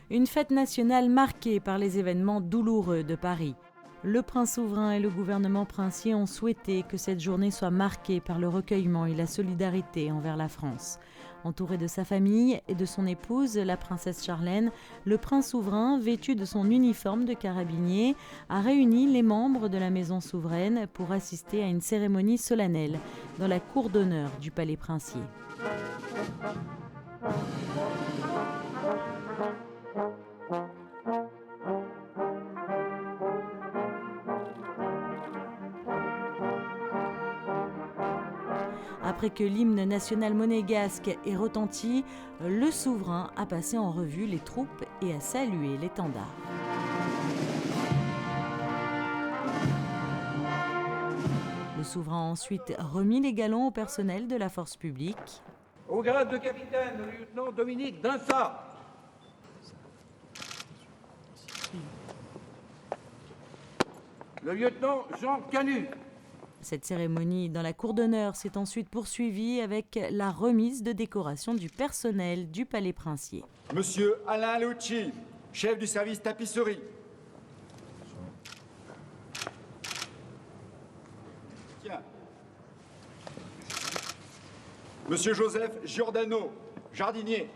Une fête nationale marquée par les événements douloureux de Paris. Le prince souverain et le gouvernement princier ont souhaité que cette journée soit marquée par le recueillement et la solidarité envers la France. Entouré de sa famille et de son épouse, la princesse Charlène, le prince souverain, vêtu de son uniforme de carabinier, a réuni les membres de la maison souveraine pour assister à une cérémonie solennelle dans la cour d'honneur du palais princier. Après que l'hymne national monégasque ait retenti, le souverain a passé en revue les troupes et a salué l'étendard. Le souverain a ensuite remis les galons au personnel de la force publique. Au grade de capitaine, le lieutenant Dominique Dinsat. Le lieutenant Jean Canu. Cette cérémonie dans la cour d'honneur s'est ensuite poursuivie avec la remise de décorations du personnel du palais princier. Monsieur Alain Lucci, chef du service tapisserie. Tiens. Monsieur Joseph Giordano, jardinier.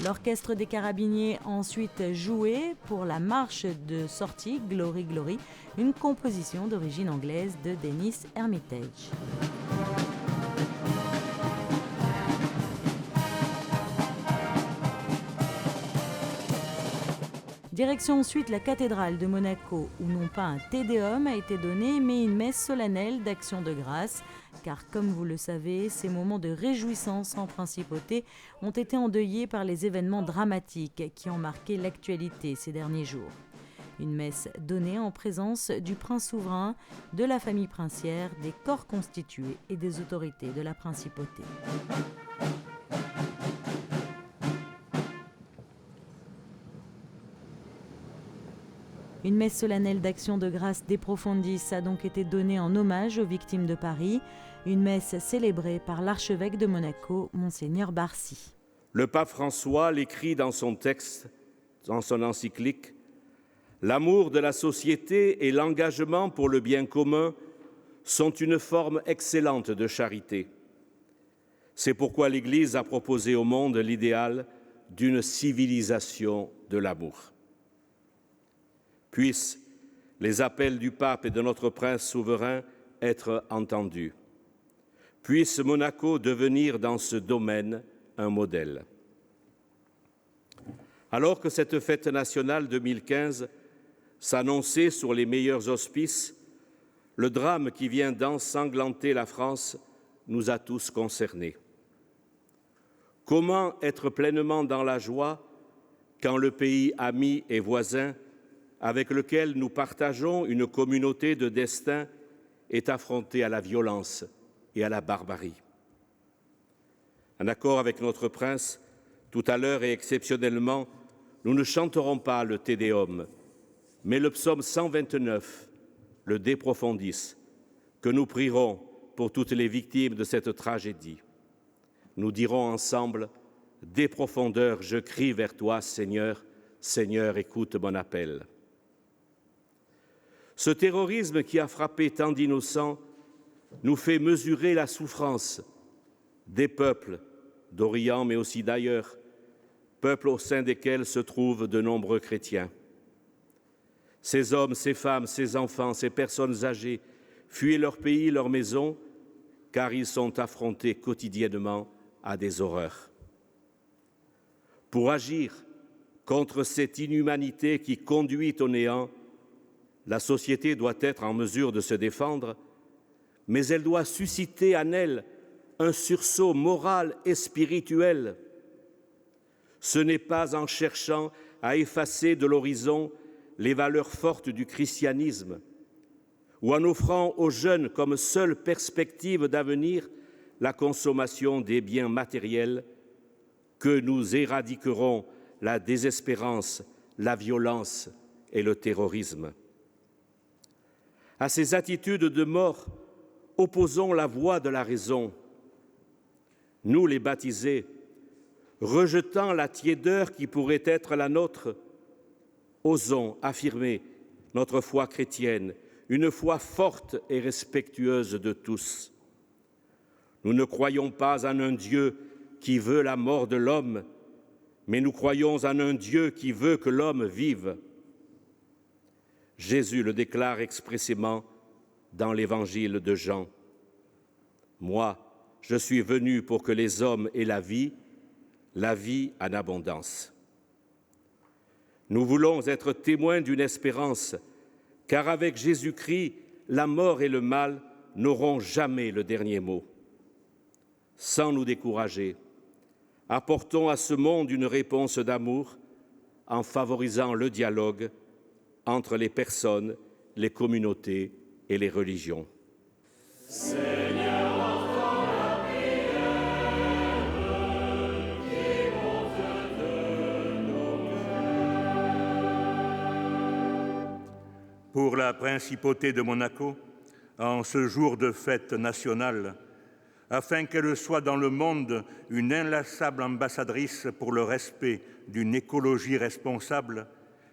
L'orchestre des carabiniers a ensuite joué pour la marche de sortie Glory Glory, une composition d'origine anglaise de Dennis Hermitage. Direction ensuite la cathédrale de Monaco, où non pas un Te Deum a été donné, mais une messe solennelle d'action de grâce. Car comme vous le savez, ces moments de réjouissance en principauté ont été endeuillés par les événements dramatiques qui ont marqué l'actualité ces derniers jours. Une messe donnée en présence du prince souverain, de la famille princière, des corps constitués et des autorités de la principauté. Une messe solennelle d'action de grâce de profundis a donc été donnée en hommage aux victimes de Paris, une messe célébrée par l'archevêque de Monaco, Monseigneur Barcy. Le pape François l'écrit dans son texte, dans son encyclique, « L'amour de la société et l'engagement pour le bien commun sont une forme excellente de charité. C'est pourquoi l'Église a proposé au monde l'idéal d'une civilisation de l'amour. Puissent les appels du pape et de notre prince souverain être entendus. Puisse Monaco devenir dans ce domaine un modèle. » Alors que cette fête nationale 2015 s'annonçait sur les meilleurs auspices, le drame qui vient d'ensanglanter la France nous a tous concernés. Comment être pleinement dans la joie quand le pays ami et voisin avec lequel nous partageons une communauté de destin est affronté à la violence et à la barbarie? En accord avec notre prince, tout à l'heure et exceptionnellement, nous ne chanterons pas le Te Deum, mais le psaume 129, le De Profundis, que nous prierons pour toutes les victimes de cette tragédie. Nous dirons ensemble « Des profondeurs, je crie vers toi, Seigneur, Seigneur, écoute mon appel. » Ce terrorisme qui a frappé tant d'innocents nous fait mesurer la souffrance des peuples d'Orient, mais aussi d'ailleurs, peuples au sein desquels se trouvent de nombreux chrétiens. Ces hommes, ces femmes, ces enfants, ces personnes âgées fuient leur pays, leur maison, car ils sont affrontés quotidiennement à des horreurs. Pour agir contre cette inhumanité qui conduit au néant, la société doit être en mesure de se défendre, mais elle doit susciter en elle un sursaut moral et spirituel. Ce n'est pas en cherchant à effacer de l'horizon les valeurs fortes du christianisme ou en offrant aux jeunes comme seule perspective d'avenir la consommation des biens matériels que nous éradiquerons la désespérance, la violence et le terrorisme. À ces attitudes de mort, opposons la voie de la raison. Nous, les baptisés, rejetant la tiédeur qui pourrait être la nôtre, osons affirmer notre foi chrétienne, une foi forte et respectueuse de tous. Nous ne croyons pas en un Dieu qui veut la mort de l'homme, mais nous croyons en un Dieu qui veut que l'homme vive. Jésus le déclare expressément dans l'Évangile de Jean. « Moi, je suis venu pour que les hommes aient la vie en abondance. » Nous voulons être témoins d'une espérance, car avec Jésus-Christ, la mort et le mal n'auront jamais le dernier mot. Sans nous décourager, apportons à ce monde une réponse d'amour en favorisant le dialogue entre les personnes, les communautés et les religions. Seigneur, entends la prière qui monte de nos cœurs. Pour la principauté de Monaco, en ce jour de fête nationale, afin qu'elle soit dans le monde une inlassable ambassadrice pour le respect d'une écologie responsable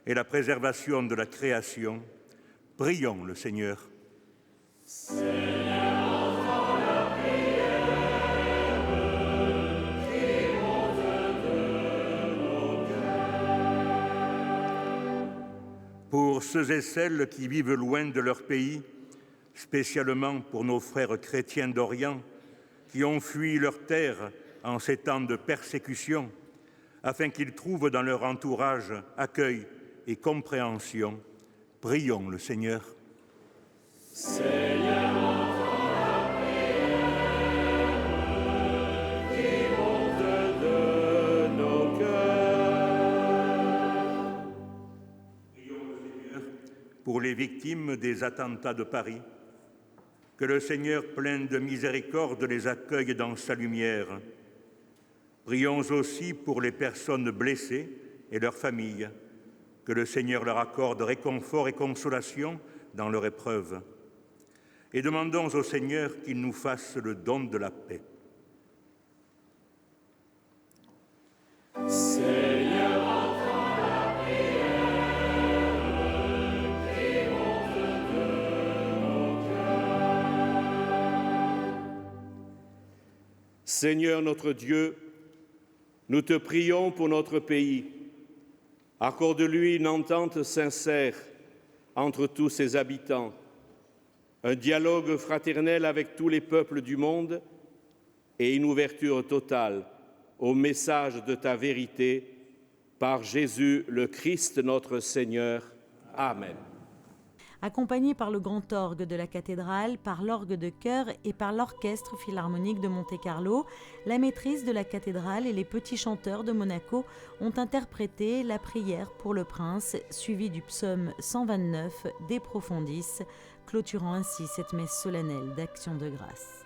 et la préservation de la création, prions le Seigneur. Seigneur, entends la prière qui monte de nos cœurs. Pour ceux et celles qui vivent loin de leur pays, spécialement pour nos frères chrétiens d'Orient, qui ont fui leur terre en ces temps de persécution, afin qu'ils trouvent dans leur entourage accueil et compréhension, prions le Seigneur. Seigneur, entends la prière qui monte de nos cœurs. Prions le Seigneur pour les victimes des attentats de Paris. Que le Seigneur, plein de miséricorde, les accueille dans sa lumière. Prions aussi pour les personnes blessées et leurs familles. Que le Seigneur leur accorde réconfort et consolation dans leur épreuve. Et demandons au Seigneur qu'il nous fasse le don de la paix. Seigneur, entends la prière qui monte de nos cœurs. Seigneur notre Dieu, nous te prions pour notre pays. Accorde-lui une entente sincère entre tous ses habitants, un dialogue fraternel avec tous les peuples du monde et une ouverture totale au message de ta vérité par Jésus le Christ notre Seigneur. Amen. Accompagné par le grand orgue de la cathédrale, par l'orgue de chœur et par l'orchestre philharmonique de Monte-Carlo, la maîtrise de la cathédrale et les petits chanteurs de Monaco ont interprété la prière pour le prince, suivie du psaume 129 De Profundis, clôturant ainsi cette messe solennelle d'action de grâce.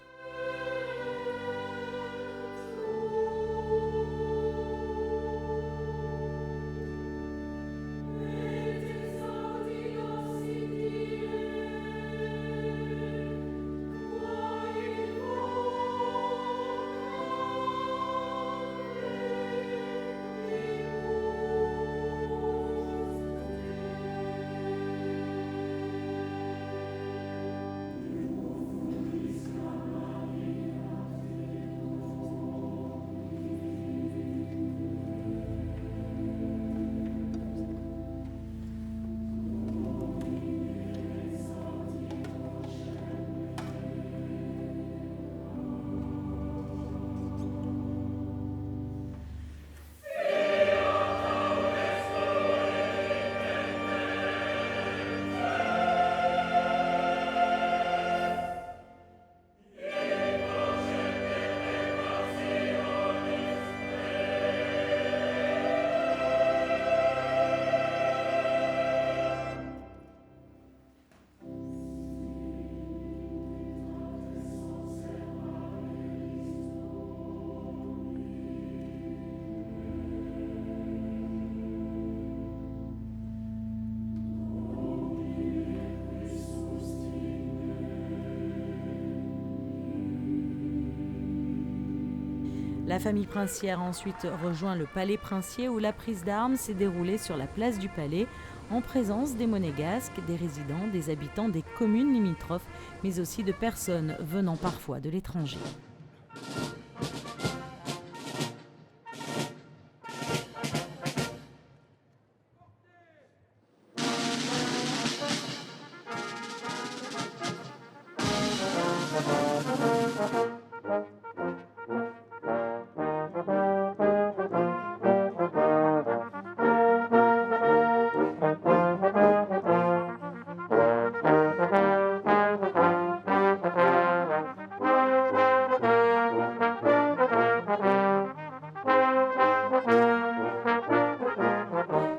La famille princière a ensuite rejoint le palais princier où la prise d'armes s'est déroulée sur la place du palais en présence des monégasques, des résidents, des habitants des communes limitrophes, mais aussi de personnes venant parfois de l'étranger.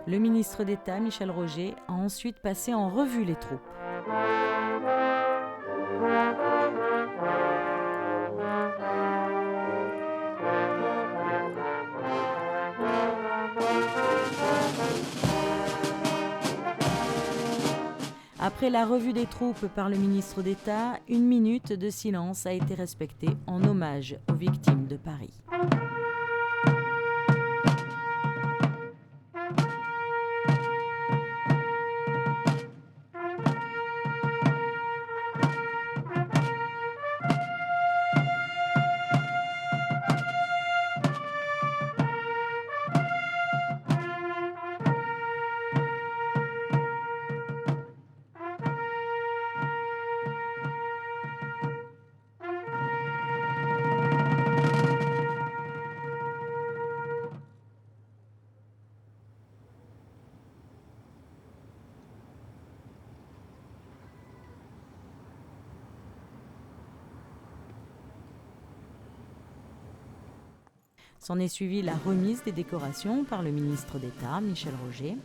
Le ministre d'État, Michel Roger, a ensuite passé en revue les troupes. Après la revue des troupes par le ministre d'État, 1 minute de silence a été respectée en hommage aux victimes de Paris. S'en est suivie la remise des décorations par le ministre d'État, Michel Roger.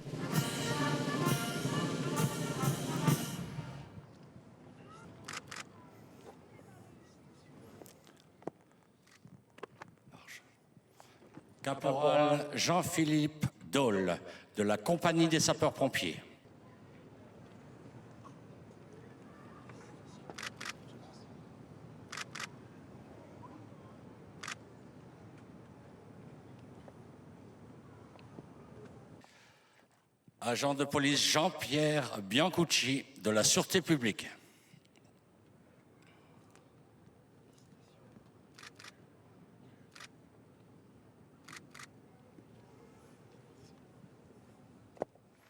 Caporal Jean-Philippe Dole, de la Compagnie des sapeurs-pompiers. Agent de police Jean-Pierre Biancucci, de la Sûreté publique.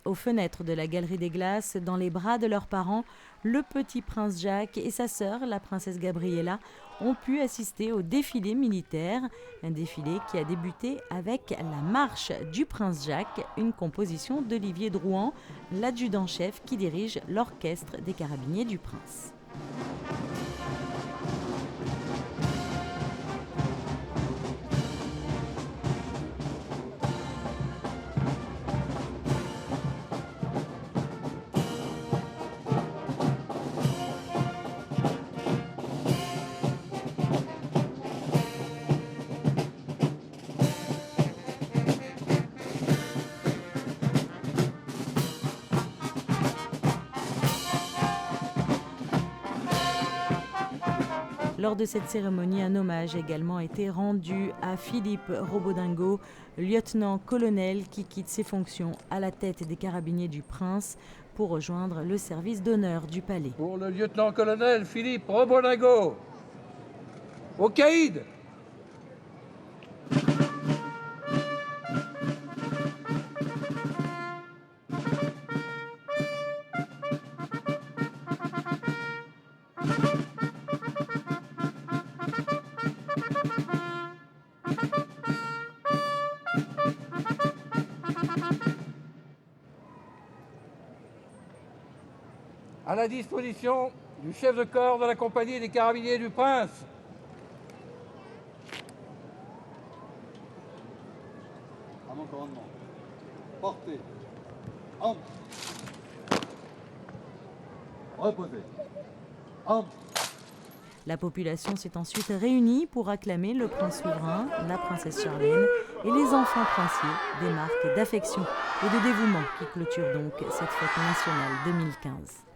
Aux fenêtres de la Galerie des Glaces, dans les bras de leurs parents, le petit prince Jacques et sa sœur, la princesse Gabriella, ont pu assister au défilé militaire. Un défilé qui a débuté avec la marche du prince Jacques, une composition d'Olivier Drouan, l'adjudant-chef qui dirige l'orchestre des carabiniers du prince. Lors de cette cérémonie, un hommage a également été rendu à Philippe Robodingo, lieutenant-colonel qui quitte ses fonctions à la tête des carabiniers du Prince pour rejoindre le service d'honneur du palais. Pour le lieutenant-colonel Philippe Robodingo, au caïd. À la disposition du chef de corps de la compagnie des carabiniers du Prince. À mon commandement. Portez. Entre. Reposez. Entre. La population s'est ensuite réunie pour acclamer le prince souverain, la princesse Charlène et les enfants princiers, des marques d'affection et de dévouement qui clôturent donc cette fête nationale 2015.